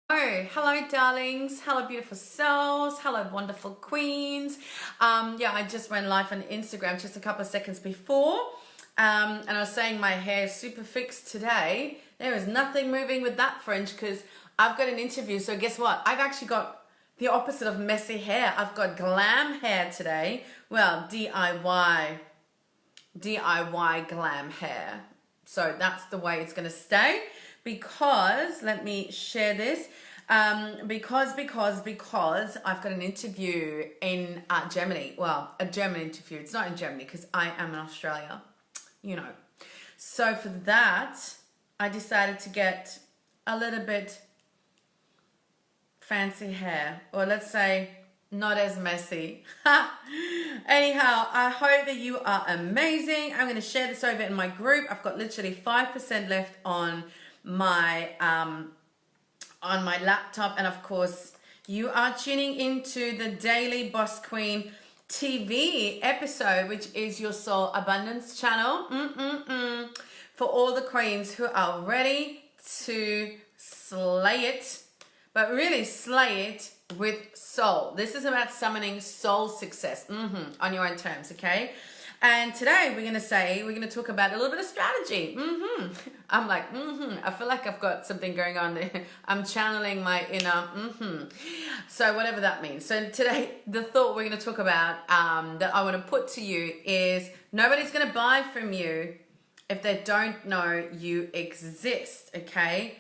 Oh, hello, darlings. Hello, beautiful souls. Hello, wonderful queens. I just went live on Instagram just a couple of seconds before. And I was saying my hair is super fixed today. There is nothing moving with that fringe because I've got an interview. So guess what? I've actually got the opposite of messy hair. I've got glam hair today. Well, DIY glam hair. So that's the way it's going to stay. Because let me share this. Because I've got an interview in Germany. Well, a German interview. It's not in Germany because I am in Australia. So for that, I decided to get a little bit fancy hair, or let's say not as messy. Anyhow, I hope that you are amazing. I'm going to share this over in my group. I've got literally 5% left on my laptop, and of course you are tuning into the Daily Boss Queen TV episode, which is your soul abundance channel for all the queens who are ready to slay it, but really slay it with soul. This is about summoning soul success on your own terms, okay? And today we're going to talk about a little bit of strategy. I'm like, I feel like I've got something going on there. I'm channeling my inner So whatever that means. So today, the thought we're going to talk about that I want to put to you is nobody's going to buy from you if they don't know you exist, okay?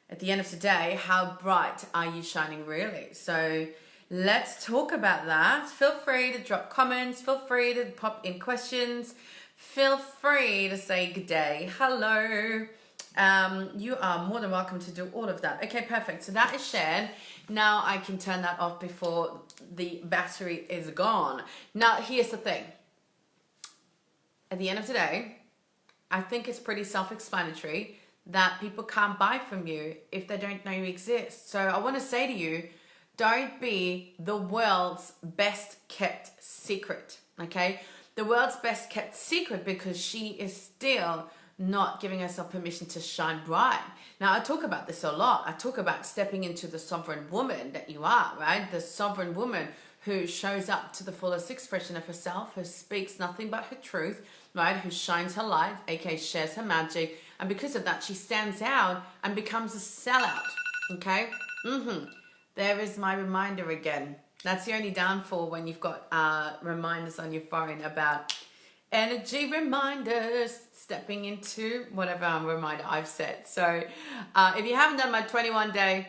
At the end of the day, how bright are you shining really? So let's talk about that. Feel free to drop comments. Feel free to pop in questions. Feel free to say good day, hello. You are more than welcome to do all of that. Okay, perfect. So that is shared. Now I can turn that off before the battery is gone. Now, here's the thing. At the end of the day, I think it's pretty self-explanatory that people can't buy from you if they don't know you exist. So I want to say to you, don't be the world's best kept secret, okay? The world's best kept secret because she is still not giving herself permission to shine bright. Now, I talk about this a lot. I talk about stepping into the sovereign woman that you are, right? The sovereign woman who shows up to the fullest expression of herself, who speaks nothing but her truth, right? Who shines her light, aka shares her magic. And because of that, she stands out and becomes a sellout, okay? There is my reminder again. That's the only downfall when you've got reminders on your phone about energy reminders, stepping into whatever reminder I've set. So if you haven't done my 21-day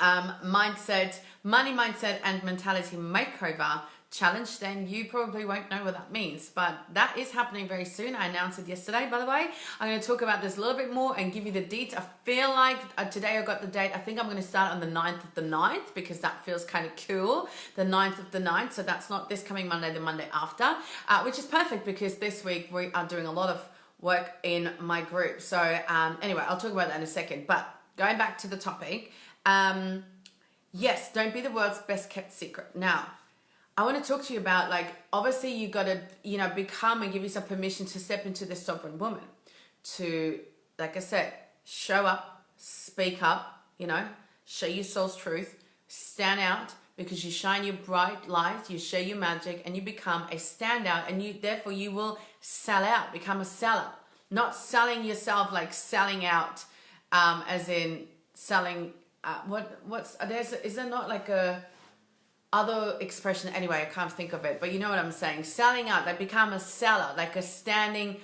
money mindset and mentality makeover challenge, then you probably won't know what that means, but that is happening very soon. I announced it yesterday, by the way. I'm going to talk about this a little bit more and give you the deets. I feel like today I got the date. I think I'm going to start on the 9th of the 9th because that feels kind of cool. The 9th of the 9th. So that's not this coming Monday, the Monday after, which is perfect because this week we are doing a lot of work in my group. So anyway, I'll talk about that in a second, but going back to the topic, yes, don't be the world's best kept secret. Now, I want to talk to you about, like, obviously you got to, become and give yourself permission to step into this sovereign woman, to, like I said, show up, speak up, show your soul's truth, stand out because you shine your bright light, you share your magic, and you become a standout, and therefore you will sell out, become a seller. Not selling yourself like selling out, as in selling, is there not like a other expression? Anyway, I can't think of it, but you know what I'm saying. Selling out, like become a seller, like a standing,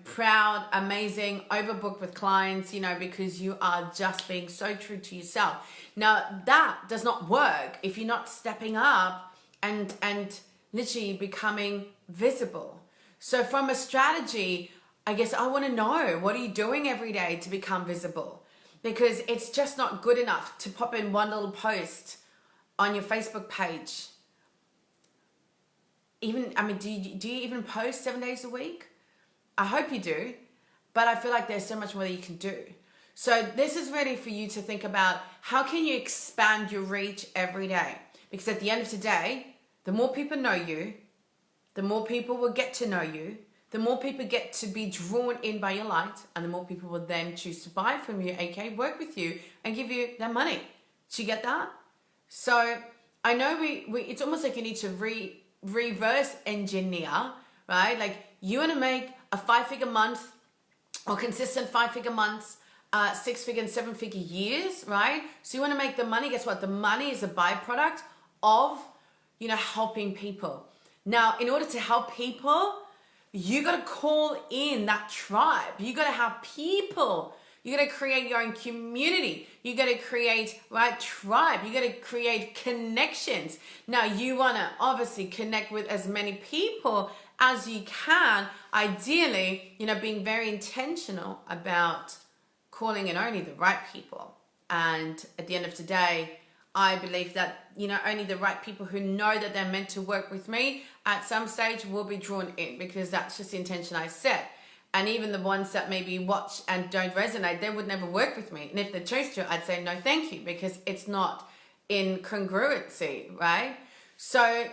proud, amazing, overbooked with clients, because you are just being so true to yourself. Now, that does not work if you're not stepping up and literally becoming visible. So from a strategy, I guess I want to know, what are you doing every day to become visible? Because it's just not good enough to pop in one little post on your Facebook page. Do you even post 7 days a week? I hope you do, but I feel like there's so much more that you can do. So this is ready for you to think about, how can you expand your reach every day? Because at the end of the day, the more people know you, the more people will get to know you, the more people get to be drawn in by your light, and the more people will then choose to buy from you, aka work with you and give you their money. Do you get that? So I know we it's almost like you need to reverse engineer, right? Like you want to make a 5-figure month or consistent 5-figure months, 6-figure and 7-figure years, right? So you want to make the money. Guess what? The money is a byproduct of, helping people. Now, in order to help people, you got to call in that tribe. You got to have people. You got to create your own community. You got to create, right, tribe. You got to create connections. Now, you want to obviously connect with as many people as you can. Ideally, being very intentional about calling in only the right people. And at the end of the day, I believe that, only the right people who know that they're meant to work with me at some stage will be drawn in, because that's just the intention I set. And even the ones that maybe watch and don't resonate, they would never work with me. And if they chose to, I'd say no thank you, because it's not in congruency, right? So,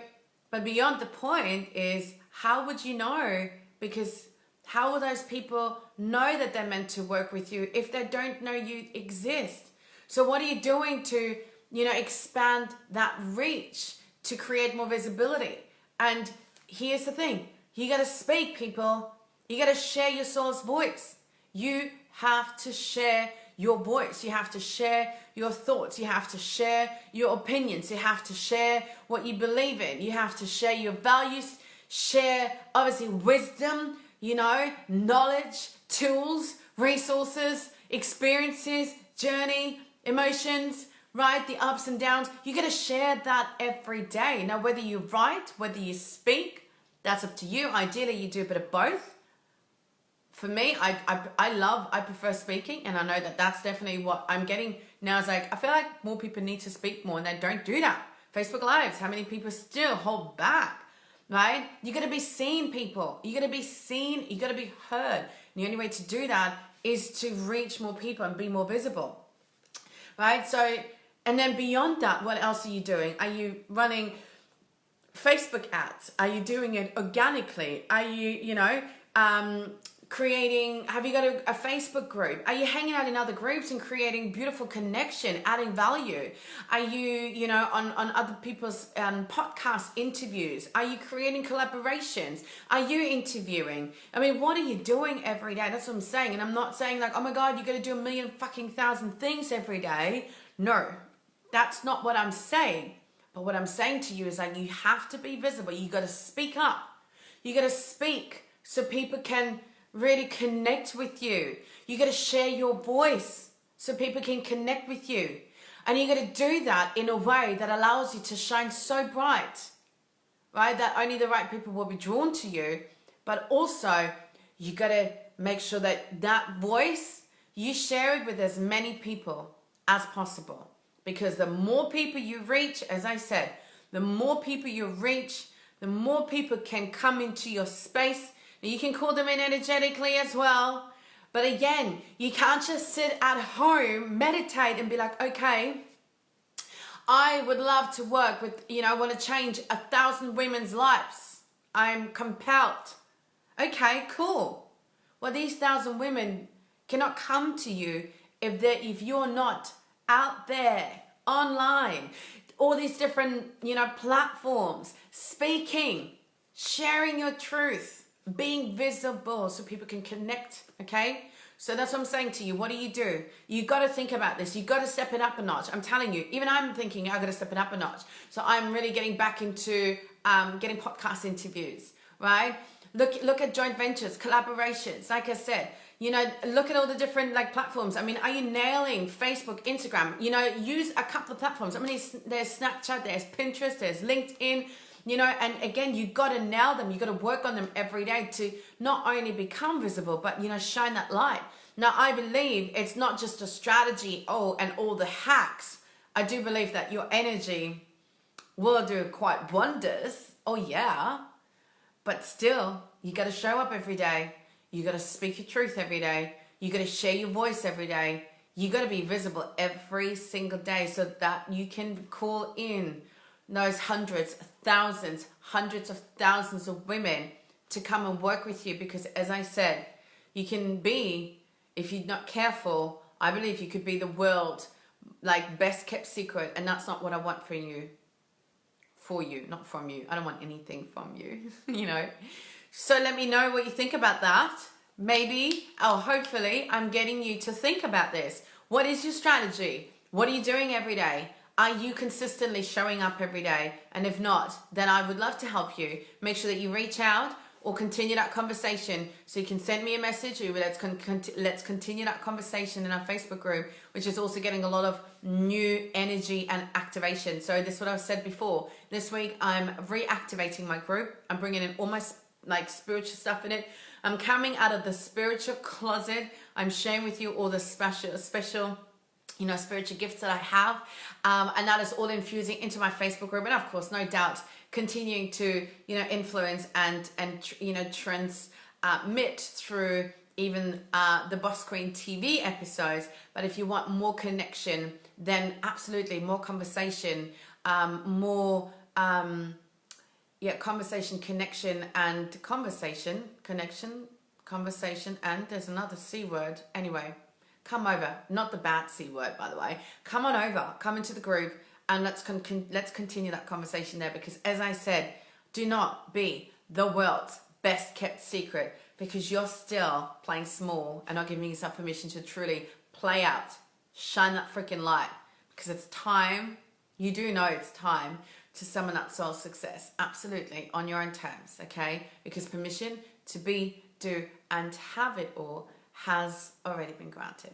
but beyond the point is, how would you know? Because how will those people know that they're meant to work with you if they don't know you exist? So what are you doing to, expand that reach, to create more visibility? And here's the thing. You got to speak, people. You got to share your soul's voice. You have to share your voice. You have to share your thoughts. You have to share your opinions. You have to share what you believe in. You have to share your values, share obviously wisdom, knowledge, tools, resources, experiences, journey, emotions, right? The ups and downs. You got to share that every day. Now, whether you write, whether you speak, that's up to you. Ideally, you do a bit of both. For me, I prefer speaking, and I know that that's definitely what I'm getting now. Is like, I feel like more people need to speak more, and they don't do that. Facebook Lives, how many people still hold back, right? You got to be seen, people. You got to be seen. You got to be heard. And the only way to do that is to reach more people and be more visible, right? So, and then beyond that, what else are you doing? Are you running Facebook ads? Are you doing it organically? Are you, creating, have you got a Facebook group? Are you hanging out in other groups and creating beautiful connection, adding value? Are you, on other people's podcast interviews? Are you creating collaborations? Are you interviewing? I mean, what are you doing every day? That's what I'm saying. And I'm not saying like, oh my God, you got to do 1,000,000 things every day. No, that's not what I'm saying. But what I'm saying to you is like, you have to be visible. You got to speak up. You got to speak so people can really connect with you. You got to share your voice so people can connect with you. And you got to do that in a way that allows you to shine so bright, right? That only the right people will be drawn to you. But also, you got to make sure that that voice, you share it with as many people as possible. Because the more people you reach, as I said, the more people you reach, the more people can come into your space. You can call them in energetically as well. But again, you can't just sit at home, meditate and be like, okay, I would love to work with, I want to change 1,000 women's lives. I'm compelled. Okay, cool. Well, these 1,000 women cannot come to you if you're not out there, online, all these different, platforms, speaking, sharing your truth, being visible so people can connect, okay? So that's what I'm saying to you. What do? You got to think about this. You got to step it up a notch. I'm telling you, even I'm thinking I got to step it up a notch. So I'm really getting back into getting podcast interviews, right? Look at joint ventures, collaborations. Like I said, look at all the different platforms. I mean, are you nailing Facebook, Instagram? Use a couple of platforms. I mean, there's Snapchat, there's Pinterest, there's LinkedIn. And again, you got to nail them. You got to work on them every day to not only become visible, but, shine that light. Now, I believe it's not just a strategy, and all the hacks. I do believe that your energy will do quite wonders. Oh, yeah. But still, you got to show up every day. You got to speak your truth every day. You got to share your voice every day. You got to be visible every single day so that you can call in those hundreds of thousands of women to come and work with you, because as I said, you can be, if you're not careful, I believe you could be the world like best kept secret, and that's not what I want for you. For you, not from you. I don't want anything from you, you know. So let me know what you think about that. Maybe, or hopefully, I'm getting you to think about this. What is your strategy? What are you doing every day? Are you consistently showing up every day? And if not, then I would love to help you. Make sure that you reach out or continue that conversation. So you can send me a message, or let's continue that conversation in our Facebook group, which is also getting a lot of new energy and activation. So this is what I've said before. This week, I'm reactivating my group. I'm bringing in all my like spiritual stuff in it. I'm coming out of the spiritual closet. I'm sharing with you all the special, you know, spiritual gifts that I have. And that is all infusing into my Facebook group. And of course, no doubt, continuing to, you know, influence and you know, transmit through even the Boss Queen TV episodes. But if you want more connection, then absolutely more conversation, more conversation, connection, and conversation, and there's another C word. Anyway, come over. Not the bad C word, by the way. Come on over. Come into the group, and let's continue that conversation there. Because as I said, do not be the world's best kept secret, because you're still playing small and not giving yourself permission to truly play out. Shine that freaking light, because it's time. You do know it's time to summon that soul success, absolutely, on your own terms, okay? Because permission to be, do, and have it all has already been granted.